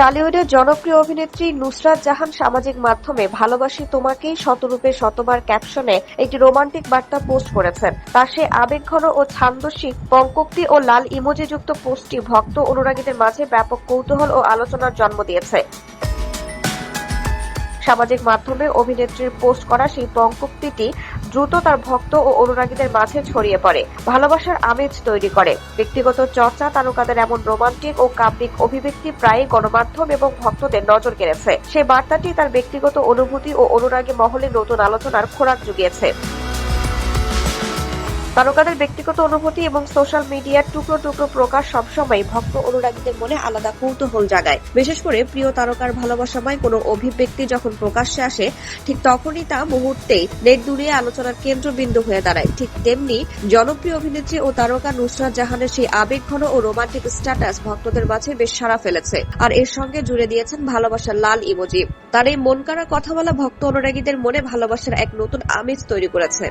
টলিউডের জনপ্রিয় অভিনেত্রী নুসরাত জাহান সামাজিক মাধ্যমে ভালোবাসি তোমাকেই শতরূপে শতবার ক্যাপশনে একটি রোমান্টিক বার্তা পোস্ট করেছেন। তার সেই আবেগঘন ও ছান্দস্যিক পঙ্কোক্তি ও লাল ইমোজিযুক্ত পোস্টটি ভক্ত অনুরাগীদের মাঝে ব্যাপক কৌতূহল ও আলোচনার জন্ম দিয়েছে। সামাজিক মাধ্যমে অভিনেত্রীর পোস্ট করা সেই পঙ্কোক্তিটি দ্রুত তার ভক্ত ও অনুরাগীদের মাঝে ছড়িয়ে পড়ে, ভালোবাসার আমেজ তৈরি করে। ব্যক্তিগত চর্চা তারকাদের এমন রোমান্টিক ও কাব্যিক অভিব্যক্তি প্রায়ই গণমাধ্যম এবং ভক্তদের নজর কেড়েছে। সেই বার্তাটি তার ব্যক্তিগত অনুভূতি ও অনুরাগী মহলে নতুন আলোচনার খোরাক জুগিয়েছে। তারকাদের ব্যক্তিগত অনুভূতি এবং সোশ্যাল মিডিয়ার টুকরো টুকরো প্রকাশ সবসময় ভক্ত অনুরাগীদের মনে আলাদা কৌতূহল জাগায়। বিশেষ করে প্রিয় তারকার ভালোবাসাময় কোনো অভিব্যক্তি যখন প্রকাশ্যে আসে, ঠিক তখনই তা মুহূর্তেই নেট দুনিয়ায় আলোচনার কেন্দ্রবিন্দু হয়ে দাঁড়ায়। ঠিক তেমনি জনপ্রিয় অভিনেত্রী ও তারকা নুসরাত জাহানের সেই আবেগঘন ও রোমান্টিক স্ট্যাটাস ভক্তদের মাঝে বেশ সাড়া ফেলেছে, আর এর সঙ্গে জুড়ে দিয়েছেন ভালোবাসার লাল ইমোজি। তার এই মন কাড়া কথা বলা ভক্ত অনুরাগীদের মনে ভালোবাসার এক নতুন আমেজ তৈরি করেছে।